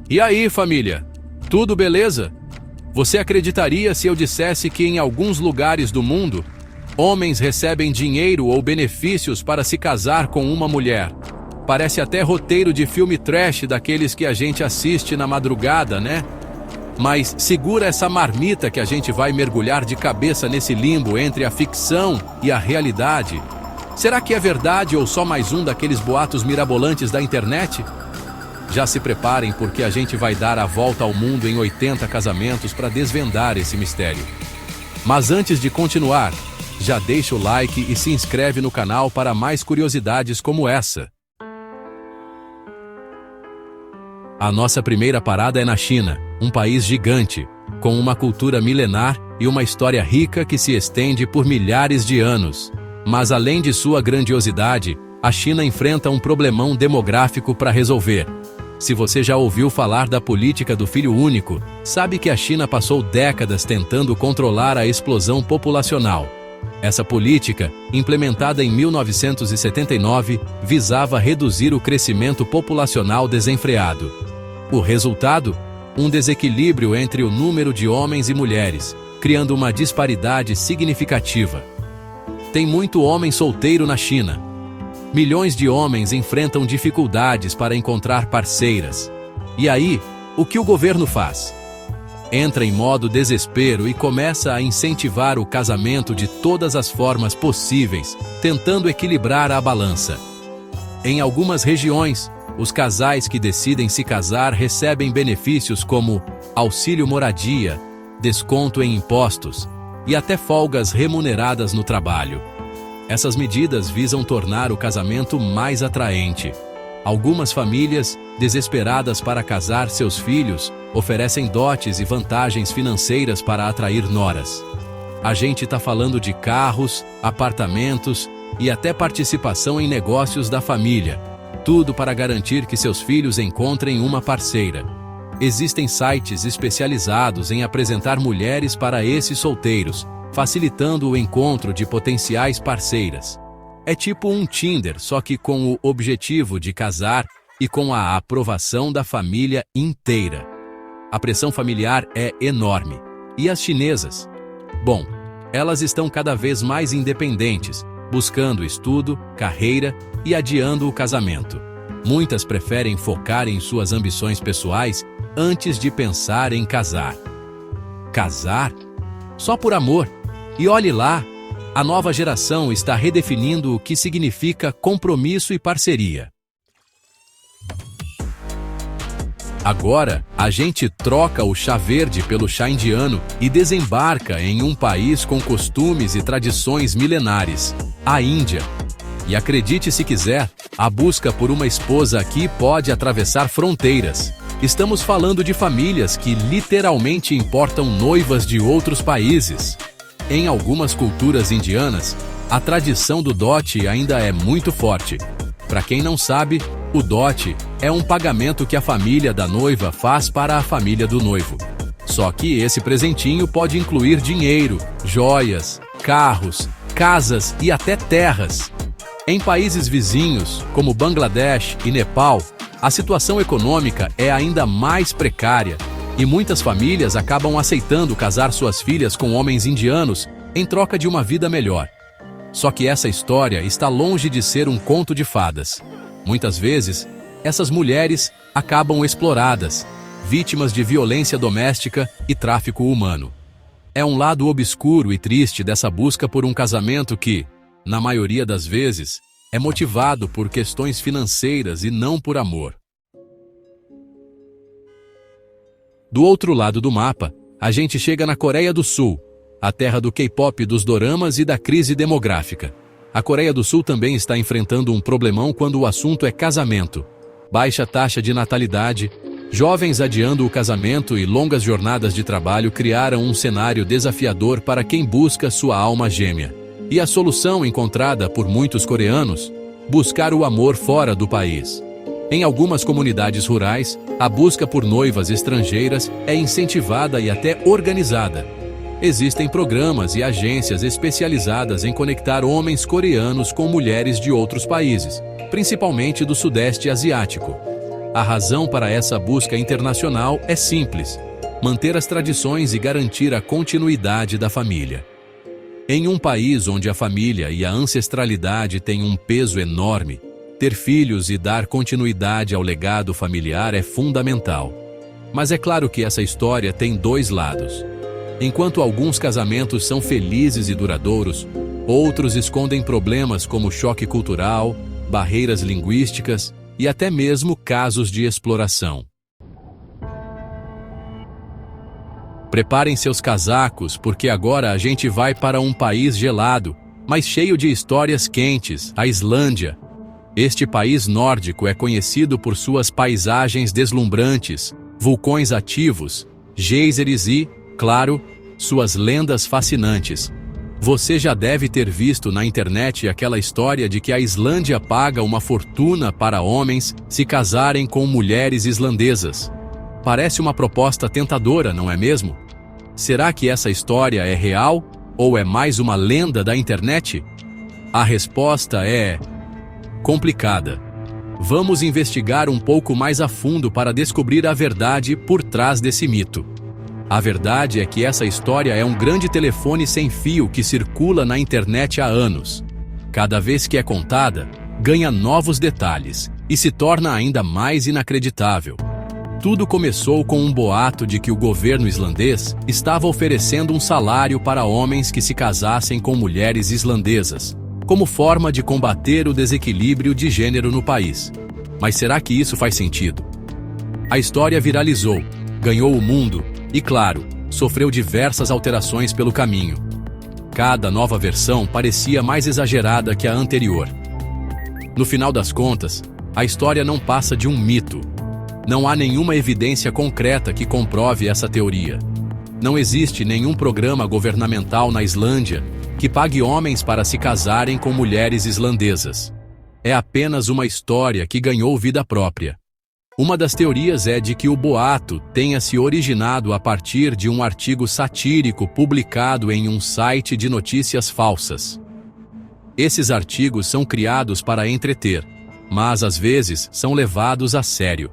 E aí, família? Tudo beleza? Você acreditaria se eu dissesse que em alguns lugares do mundo, homens recebem dinheiro ou benefícios para se casar com uma mulher? Parece até roteiro de filme trash daqueles que a gente assiste na madrugada, né? Mas segura essa marmita que a gente vai mergulhar de cabeça nesse limbo entre a ficção e a realidade. Será que é verdade ou só mais um daqueles boatos mirabolantes da internet? Já se preparem porque a gente vai dar a volta ao mundo em 80 casamentos para desvendar esse mistério. Mas antes de continuar, já deixa o like e se inscreve no canal para mais curiosidades como essa. A nossa primeira parada é na China, um país gigante, com uma cultura milenar e uma história rica que se estende por milhares de anos. Mas além de sua grandiosidade, a China enfrenta um problemão demográfico para resolver. Se você já ouviu falar da política do filho único, sabe que a China passou décadas tentando controlar a explosão populacional. Essa política, implementada em 1979, visava reduzir o crescimento populacional desenfreado. O resultado? Um desequilíbrio entre o número de homens e mulheres, criando uma disparidade significativa. Tem muito homem solteiro na China. Milhões de homens enfrentam dificuldades para encontrar parceiras. E aí, o que o governo faz? Entra em modo desespero e começa a incentivar o casamento de todas as formas possíveis, tentando equilibrar a balança. Em algumas regiões, os casais que decidem se casar recebem benefícios como auxílio moradia, desconto em impostos e até folgas remuneradas no trabalho. Essas medidas visam tornar o casamento mais atraente. Algumas famílias, desesperadas para casar seus filhos, oferecem dotes e vantagens financeiras para atrair noras. A gente está falando de carros, apartamentos e até participação em negócios da família. Tudo para garantir que seus filhos encontrem uma parceira. Existem sites especializados em apresentar mulheres para esses solteiros, facilitando o encontro de potenciais parceiras. É tipo um Tinder, só que com o objetivo de casar e com a aprovação da família inteira. A pressão familiar é enorme. E as chinesas? Bom, elas estão cada vez mais independentes, buscando estudo, carreira e adiando o casamento. Muitas preferem focar em suas ambições pessoais antes de pensar em casar. Casar? Só por amor. E olhe lá, a nova geração está redefinindo o que significa compromisso e parceria. Agora, a gente troca o chá verde pelo chá indiano e desembarca em um país com costumes e tradições milenares, a Índia. E acredite se quiser, a busca por uma esposa aqui pode atravessar fronteiras. Estamos falando de famílias que literalmente importam noivas de outros países. Em algumas culturas indianas, a tradição do dote ainda é muito forte. Para quem não sabe, o dote é um pagamento que a família da noiva faz para a família do noivo. Só que esse presentinho pode incluir dinheiro, joias, carros, casas e até terras. Em países vizinhos, como Bangladesh e Nepal, a situação econômica é ainda mais precária e muitas famílias acabam aceitando casar suas filhas com homens indianos em troca de uma vida melhor. Só que essa história está longe de ser um conto de fadas. Muitas vezes, essas mulheres acabam exploradas, vítimas de violência doméstica e tráfico humano. É um lado obscuro e triste dessa busca por um casamento que, na maioria das vezes, é motivado por questões financeiras e não por amor. Do outro lado do mapa, a gente chega na Coreia do Sul, a terra do K-pop, dos doramas e da crise demográfica. A Coreia do Sul também está enfrentando um problemão quando o assunto é casamento. Baixa taxa de natalidade, jovens adiando o casamento e longas jornadas de trabalho criaram um cenário desafiador para quem busca sua alma gêmea. E a solução encontrada por muitos coreanos? Buscar o amor fora do país. Em algumas comunidades rurais, a busca por noivas estrangeiras é incentivada e até organizada. Existem programas e agências especializadas em conectar homens coreanos com mulheres de outros países, principalmente do Sudeste Asiático. A razão para essa busca internacional é simples: manter as tradições e garantir a continuidade da família. Em um país onde a família e a ancestralidade têm um peso enorme, ter filhos e dar continuidade ao legado familiar é fundamental. Mas é claro que essa história tem dois lados. Enquanto alguns casamentos são felizes e duradouros, outros escondem problemas como choque cultural, barreiras linguísticas e até mesmo casos de exploração. Preparem seus casacos, porque agora a gente vai para um país gelado, mas cheio de histórias quentes, a Islândia. Este país nórdico é conhecido por suas paisagens deslumbrantes, vulcões ativos, geysers e, claro, suas lendas fascinantes. Você já deve ter visto na internet aquela história de que a Islândia paga uma fortuna para homens se casarem com mulheres islandesas. Parece uma proposta tentadora, não é mesmo? Será que essa história é real ou é mais uma lenda da internet? A resposta é complicada. Vamos investigar um pouco mais a fundo para descobrir a verdade por trás desse mito. A verdade é que essa história é um grande telefone sem fio que circula na internet há anos. Cada vez que é contada, ganha novos detalhes e se torna ainda mais inacreditável. Tudo começou com um boato de que o governo islandês estava oferecendo um salário para homens que se casassem com mulheres islandesas, como forma de combater o desequilíbrio de gênero no país. Mas será que isso faz sentido? A história viralizou, ganhou o mundo e, claro, sofreu diversas alterações pelo caminho. Cada nova versão parecia mais exagerada que a anterior. No final das contas, a história não passa de um mito. Não há nenhuma evidência concreta que comprove essa teoria. Não existe nenhum programa governamental na Islândia que pague homens para se casarem com mulheres islandesas. É apenas uma história que ganhou vida própria. Uma das teorias é de que o boato tenha se originado a partir de um artigo satírico publicado em um site de notícias falsas. Esses artigos são criados para entreter, mas às vezes são levados a sério.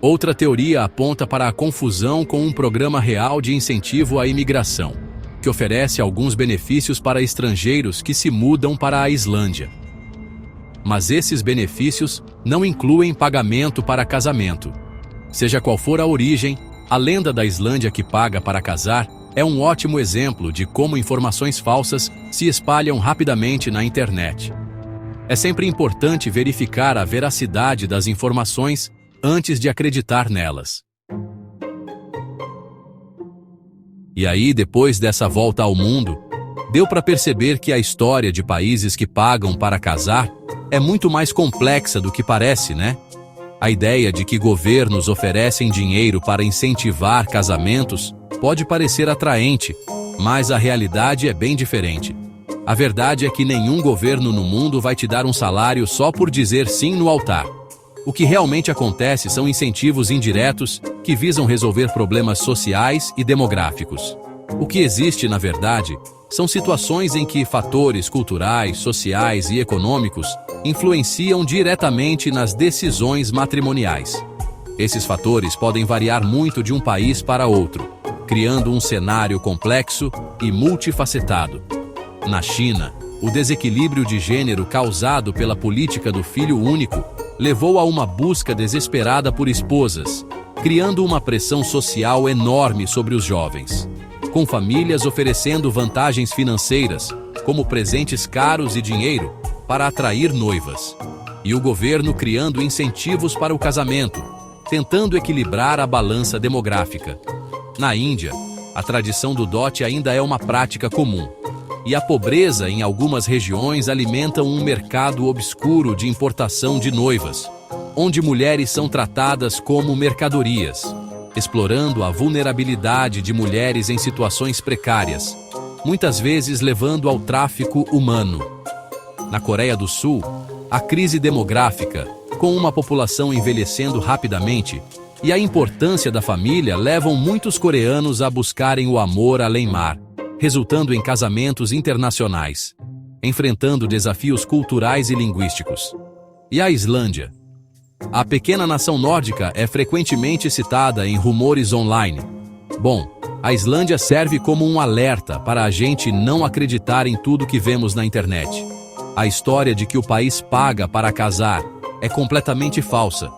Outra teoria aponta para a confusão com um programa real de incentivo à imigração, que oferece alguns benefícios para estrangeiros que se mudam para a Islândia. Mas esses benefícios não incluem pagamento para casamento. Seja qual for a origem, a lenda da Islândia que paga para casar é um ótimo exemplo de como informações falsas se espalham rapidamente na internet. É sempre importante verificar a veracidade das informações antes de acreditar nelas. E aí, depois dessa volta ao mundo, deu para perceber que a história de países que pagam para casar é muito mais complexa do que parece, né? A ideia de que governos oferecem dinheiro para incentivar casamentos pode parecer atraente, mas a realidade é bem diferente. A verdade é que nenhum governo no mundo vai te dar um salário só por dizer sim no altar. O que realmente acontece são incentivos indiretos que visam resolver problemas sociais e demográficos. O que existe, na verdade, são situações em que fatores culturais, sociais e econômicos influenciam diretamente nas decisões matrimoniais. Esses fatores podem variar muito de um país para outro, criando um cenário complexo e multifacetado. Na China, o desequilíbrio de gênero causado pela política do filho único levou a uma busca desesperada por esposas, criando uma pressão social enorme sobre os jovens, com famílias oferecendo vantagens financeiras, como presentes caros e dinheiro, para atrair noivas, e o governo criando incentivos para o casamento, tentando equilibrar a balança demográfica. Na Índia, a tradição do dote ainda é uma prática comum, e a pobreza em algumas regiões alimentam um mercado obscuro de importação de noivas, onde mulheres são tratadas como mercadorias, explorando a vulnerabilidade de mulheres em situações precárias, muitas vezes levando ao tráfico humano. Na Coreia do Sul, a crise demográfica, com uma população envelhecendo rapidamente, e a importância da família levam muitos coreanos a buscarem o amor além-mar, resultando em casamentos internacionais, enfrentando desafios culturais e linguísticos. E a Islândia? A pequena nação nórdica é frequentemente citada em rumores online. Bom, a Islândia serve como um alerta para a gente não acreditar em tudo que vemos na internet. A história de que o país paga para casar é completamente falsa.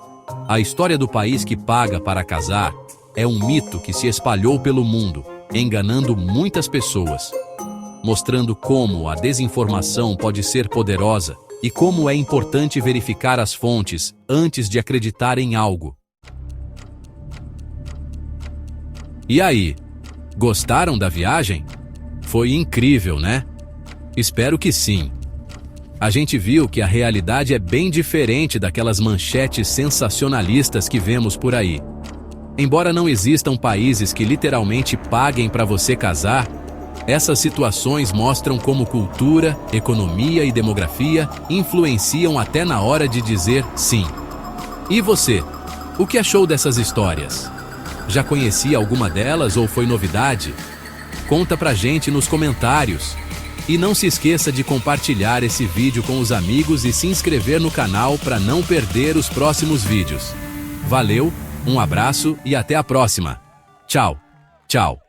A história do país que paga para casar é um mito que se espalhou pelo mundo, enganando muitas pessoas, mostrando como a desinformação pode ser poderosa e como é importante verificar as fontes antes de acreditar em algo. E aí, gostaram da viagem? Foi incrível, né? Espero que sim. A gente viu que a realidade é bem diferente daquelas manchetes sensacionalistas que vemos por aí. Embora não existam países que literalmente paguem para você casar, essas situações mostram como cultura, economia e demografia influenciam até na hora de dizer sim. E você? O que achou dessas histórias? Já conhecia alguma delas ou foi novidade? Conta pra gente nos comentários. E não se esqueça de compartilhar esse vídeo com os amigos e se inscrever no canal para não perder os próximos vídeos. Valeu, um abraço e até a próxima. Tchau. Tchau.